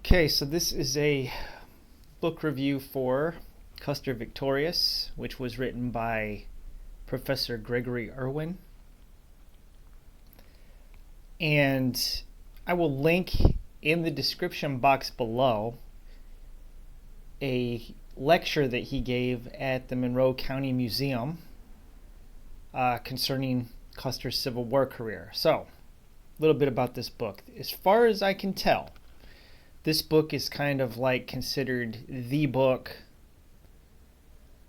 Okay, so this is a book review for Custer Victorious, which was written by Professor Gregory Urwin. And I will link in the description box below a lecture that he gave at the Monroe County Museum concerning Custer's Civil War career. So, a little bit about this book. As far as I can tell, this book is kind of like considered the book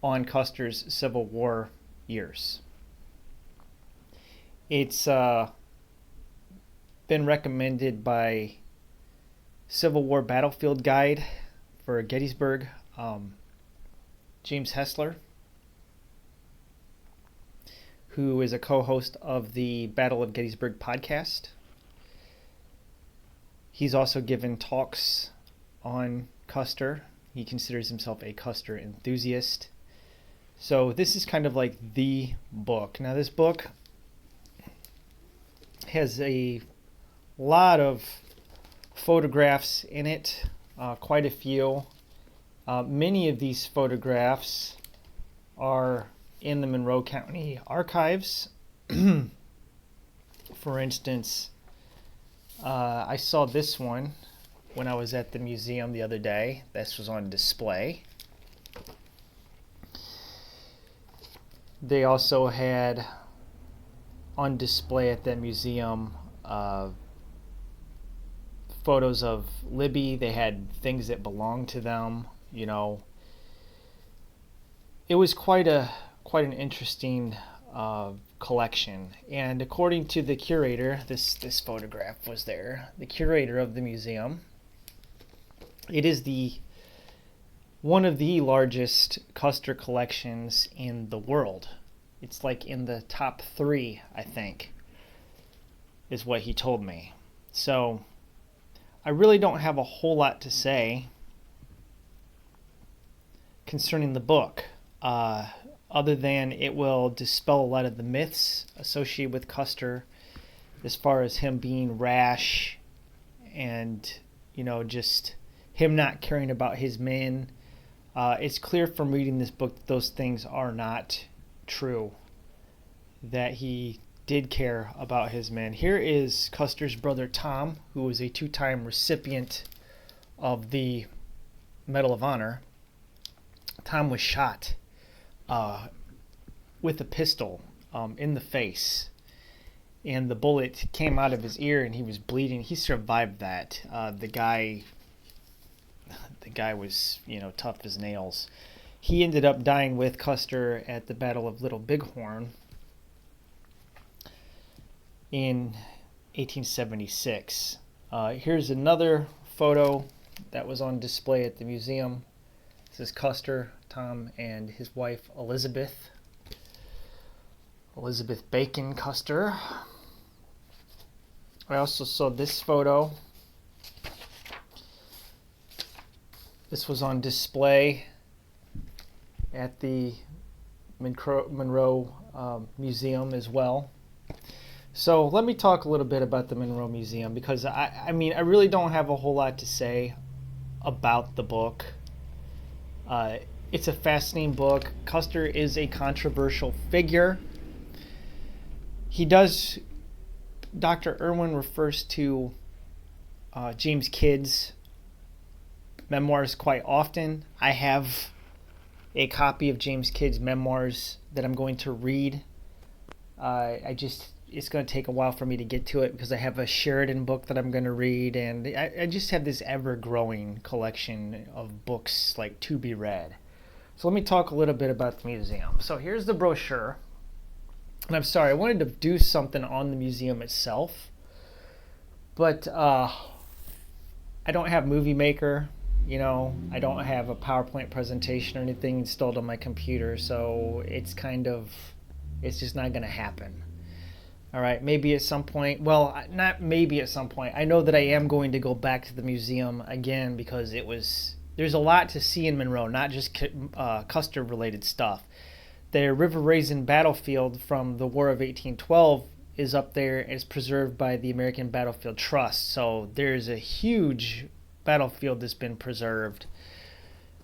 on Custer's Civil War years. It's been recommended by Civil War Battlefield Guide for Gettysburg, James Hessler, who is a co-host of the Battle of Gettysburg podcast. He's also given talks on Custer. He considers himself a Custer enthusiast. So this is kind of like the book. Now this book has a lot of photographs in it, quite a few. Many of these photographs are in the Monroe County archives. For instance, I saw this one when I was at the museum the other day. This was on display. They also had on display at that museum photos of Libby. They had things that belonged to them. You know, it was quite an interesting collection. And according to the curator, this photograph was there, the curator of the museum, it is one of the largest Custer collections in the world. It's like in the top 3, I think, is what he told me. So I really don't have a whole lot to say concerning the book, other than it will dispel a lot of the myths associated with Custer as far as him being rash and, just him not caring about his men. It's clear from reading this book that those things are not true, that he did care about his men. Here is Custer's brother Tom, who was a 2-time recipient of the Medal of Honor. Tom was shot with a pistol in the face, and the bullet came out of his ear and he was bleeding. He survived that. The guy was, tough as nails. He ended up dying with Custer at the Battle of Little Bighorn in 1876. Here's another photo that was on display at the museum. This is Custer, Tom, and his wife Elizabeth Bacon Custer. I also saw this photo. This was on display at the Monroe Museum as well. So let me talk a little bit about the Monroe Museum, because I really don't have a whole lot to say about the book. It's a fascinating book. Custer is a controversial figure. Dr. Urwin refers to James Kidd's memoirs quite often. I have a copy of James Kidd's memoirs that I'm going to read. It's going to take a while for me to get to it because I have a Sheridan book that I'm going to read, and I just have this ever-growing collection of books like to be read. So let me talk a little bit about the museum. So here's the brochure. And I'm sorry, I wanted to do something on the museum itself, but I don't have Movie Maker. I don't have a PowerPoint presentation or anything installed on my computer, so it's just not going to happen. All right, maybe at some point. Well, not maybe at some point. I know that I am going to go back to the museum again because there's a lot to see in Monroe, not just Custer-related stuff. The River Raisin battlefield from the War of 1812 is up there and is preserved by the American Battlefield Trust. So there's a huge battlefield that's been preserved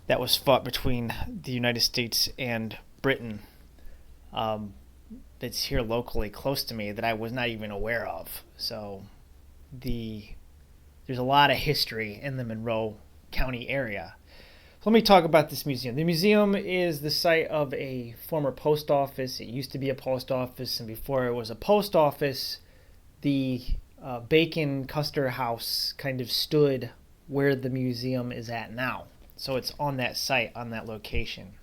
that was fought between the United States and Britain. That's here locally close to me that I was not even aware of. So there's a lot of history in the Monroe County area. So let me talk about this museum. The museum is the site of a former post office. It used to be a post office, and before it was a post office, the Bacon Custer house kind of stood where the museum is at now. So it's on that site, on that location.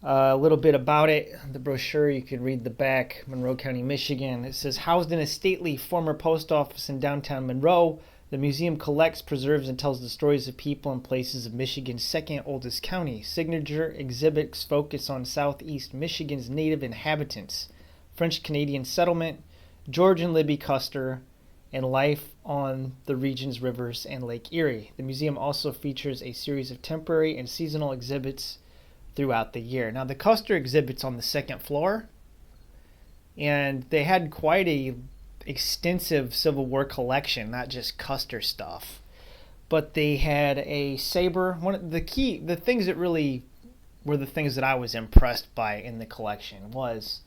A little bit about it. The brochure, you can read the back. Monroe County, Michigan. It says, housed in a stately former post office in downtown Monroe, the museum collects, preserves, and tells the stories of people and places of Michigan's second oldest county. Signature exhibits focus on southeast Michigan's native inhabitants, French-Canadian settlement, George and Libby Custer, and life on the region's rivers and Lake Erie. The museum also features a series of temporary and seasonal exhibits throughout the year. Now, the Custer exhibit's on the second floor, and they had quite a extensive Civil War collection, not just Custer stuff, but they had a saber. One of the things that really were the things that I was impressed by in the collection was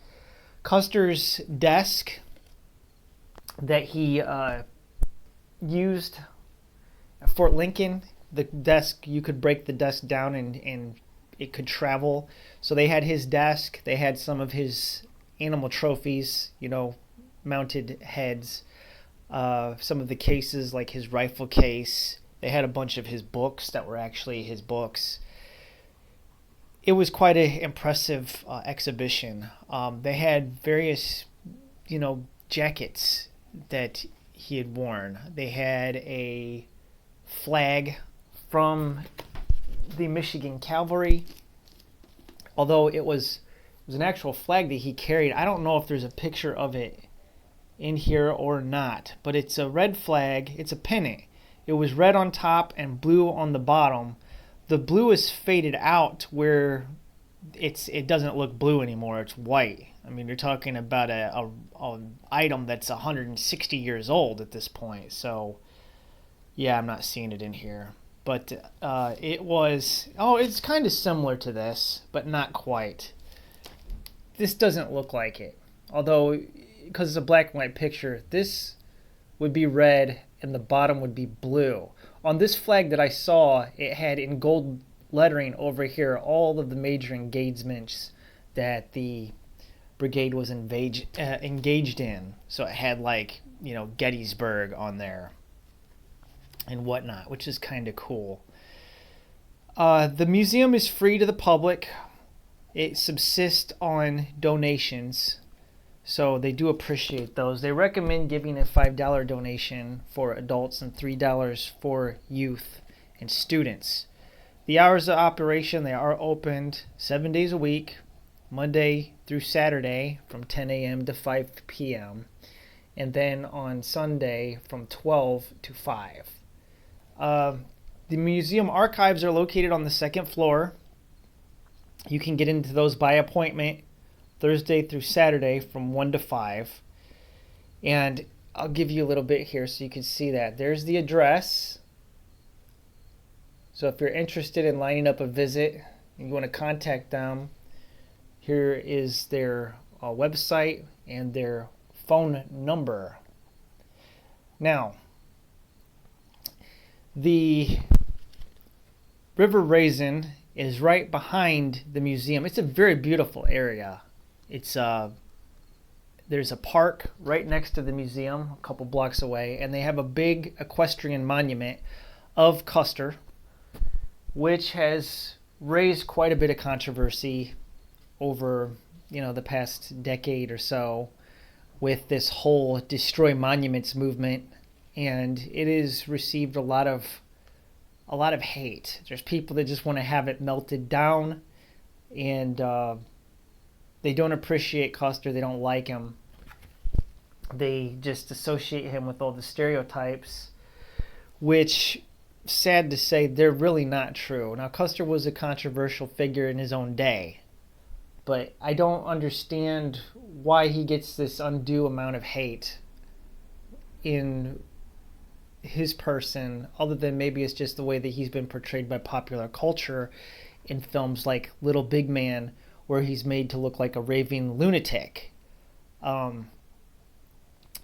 Custer's desk that he used at Fort Lincoln. The desk, you could break the desk down and it could travel. So they had his desk, they had some of his animal trophies, mounted heads, some of the cases like his rifle case. They had a bunch of his books that were actually his books. It was quite an impressive exhibition. They had various, jackets that he had worn. They had a flag from the Michigan Cavalry, although it was an actual flag that he carried. I don't know if there's a picture of it in here or not, but it's a red flag. It's a pennant. It was red on top and blue on the bottom. The blue is faded out where it doesn't look blue anymore. It's white. I mean, you're talking about a item that's 160 years old at this point. So yeah, I'm not seeing it in here. But it's kind of similar to this, but not quite. This doesn't look like it. Although, because it's a black and white picture, this would be red and the bottom would be blue. On this flag that I saw, it had in gold lettering over here all of the major engagements that the brigade was engaged in. So it had Gettysburg on there and whatnot, which is kind of cool. The museum is free to the public. It subsists on donations, so they do appreciate those. They recommend giving a $5 donation for adults and $3 for youth and students. The hours of operation, they are opened 7 days a week, Monday through Saturday from 10 a.m. to 5 p.m., and then on Sunday from 12 to 5. The museum archives are located on the second floor. You can get into those by appointment Thursday through Saturday from 1 to 5. And I'll give you a little bit here so you can see that. There's the address. So if you're interested in lining up a visit and you want to contact them, here is their website and their phone number. Now, the River Raisin is right behind the museum. It's a very beautiful area. There's a park right next to the museum, a couple blocks away, and they have a big equestrian monument of Custer, which has raised quite a bit of controversy over, the past decade or so with this whole Destroy Monuments movement, and it has received a lot of hate. There's people that just want to have it melted down, and they don't appreciate Custer. They don't like him. They just associate him with all the stereotypes, which, sad to say, they're really not true. Now, Custer was a controversial figure in his own day, but I don't understand why he gets this undue amount of hate in his person, other than maybe it's just the way that he's been portrayed by popular culture in films like Little Big Man, where he's made to look like a raving lunatic.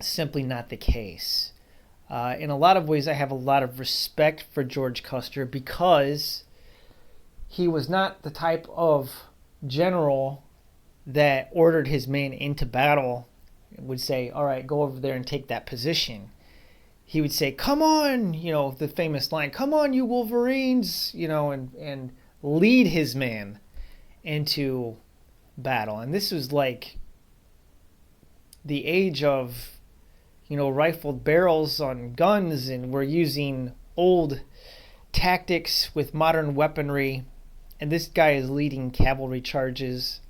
Simply not the case. In a lot of ways, I have a lot of respect for George Custer because he was not the type of general that ordered his men into battle and would say, all right, go over there and take that position. He would say, come on, the famous line, come on, you Wolverines, and lead his men into battle. And this was like the age of, rifled barrels on guns, and we're using old tactics with modern weaponry. And this guy is leading cavalry charges,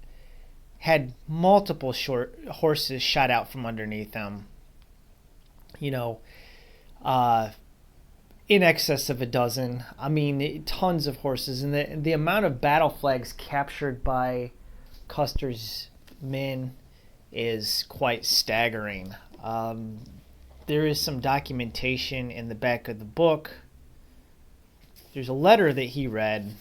had multiple short horses shot out from underneath him, in excess of a dozen. I mean, tons of horses. And the amount of battle flags captured by Custer's men is quite staggering. There is some documentation in the back of the book. There's a letter that he read,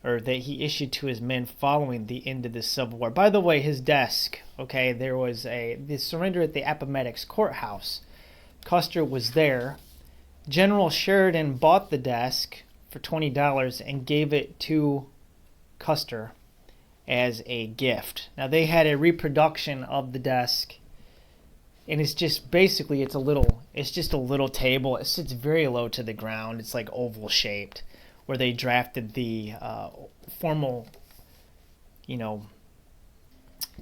or that he issued to his men following the end of the Civil War. By the way, his desk, okay, there was the surrender at the Appomattox Courthouse. Custer was there. General Sheridan bought the desk for $20 and gave it to Custer as a gift. Now, they had a reproduction of the desk, and it's just basically it's just a little table. It sits very low to the ground. It's like oval shaped, where they drafted the formal,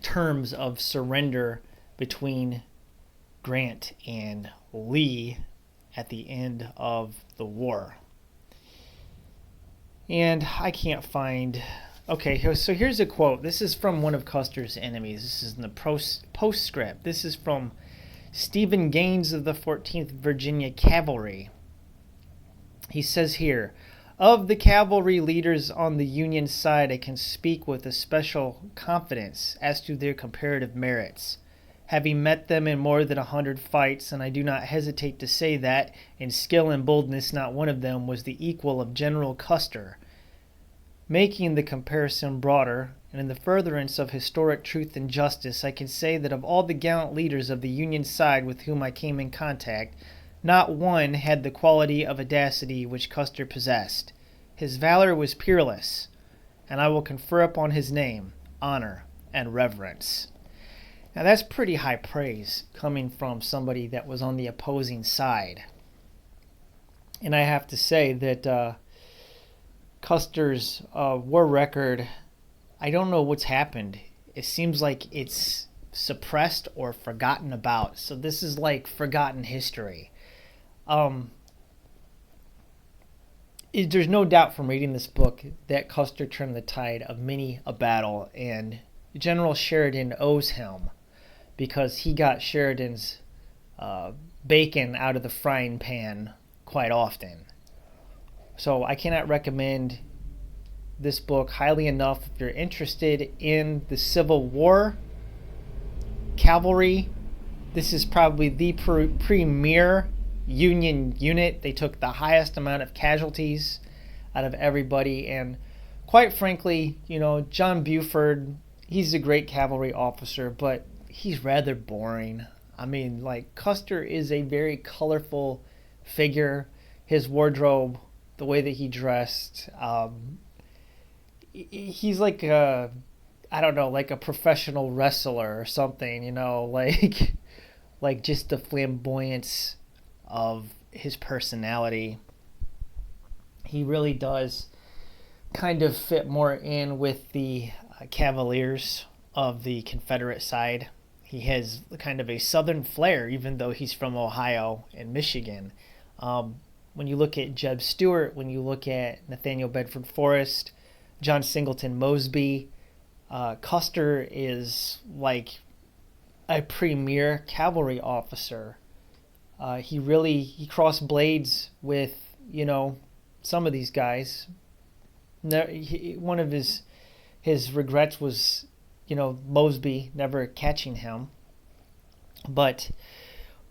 terms of surrender between Grant and Lee at the end of the war. And I can't find... Okay, so here's a quote. This is from one of Custer's enemies. This is in the postscript. This is from Stephen Gaines of the 14th Virginia Cavalry. He says here, of the cavalry leaders on the Union side, I can speak with especial confidence as to their comparative merits, having met them in more than 100 fights, and I do not hesitate to say that, in skill and boldness, not one of them was the equal of General Custer. Making the comparison broader, and in the furtherance of historic truth and justice, I can say that of all the gallant leaders of the Union side with whom I came in contact, not one had the quality of audacity which Custer possessed. His valor was peerless, and I will confer upon his name honor and reverence. Now that's pretty high praise coming from somebody that was on the opposing side. And I have to say that Custer's war record, I don't know what's happened. It seems like it's suppressed or forgotten about. So this is like forgotten history. There's no doubt from reading this book that Custer turned the tide of many a battle, and General Sheridan owes him because he got Sheridan's bacon out of the frying pan quite often. So I cannot recommend this book highly enough if you're interested in the Civil War, cavalry. This is probably the premier Union unit. They took the highest amount of casualties out of everybody, and quite frankly, John Buford, he's a great cavalry officer, but he's rather boring. I mean, like, Custer is a very colorful figure. His wardrobe, the way that he dressed, he's like a, I don't know, like a professional wrestler or something, like just the flamboyance of his personality. He really does kind of fit more in with the Cavaliers of the Confederate side. He has kind of a southern flair, even though he's from Ohio and Michigan. When you look at Jeb Stuart, when you look at Nathaniel Bedford Forrest, John Singleton Mosby, Custer is like a premier cavalry officer. He crossed blades with, some of these guys. One of his regrets was, Mosby never catching him. But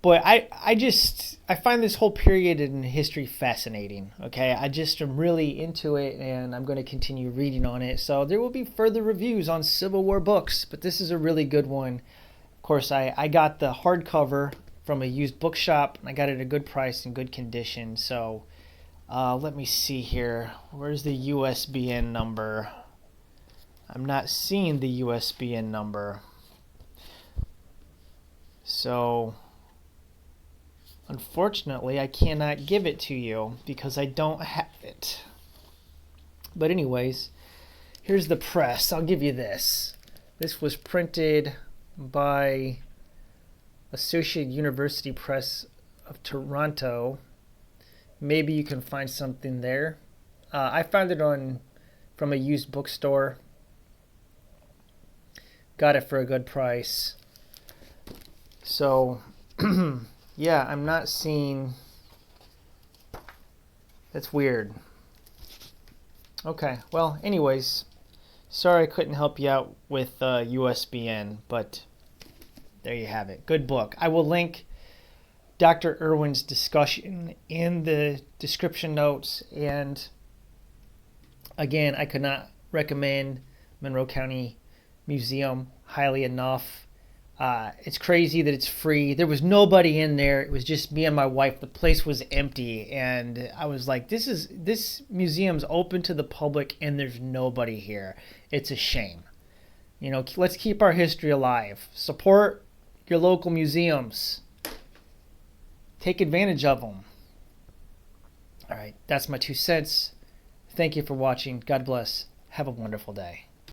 But I find this whole period in history fascinating. Okay, I just am really into it, and I'm going to continue reading on it. So there will be further reviews on Civil War books, but this is a really good one. Of course, I got the hardcover from a used bookshop, and I got it at a good price and good condition. So let me see here. Where's the USBN number? I'm not seeing the USBN number. So unfortunately, I cannot give it to you because I don't have it. But anyways, here's the press. I'll give you this. This was printed by Associated University Press of Toronto. Maybe you can find something there. I found it from a used bookstore. Got it for a good price. So yeah, I'm not seeing. That's weird. Okay, well, anyways, sorry I couldn't help you out with USBN, but there you have it. Good book. I will link Dr. Urwin's discussion in the description notes. And again, I could not recommend Monroe County Museum highly enough. It's crazy that it's free. There was nobody in there. It was just me and my wife. The place was empty, and I was like, this museum's open to the public and there's nobody here. It's a shame. Let's keep our history alive. Support your local museums. Take advantage of them. All right, that's my 2 cents. Thank you for watching. God bless. Have a wonderful day.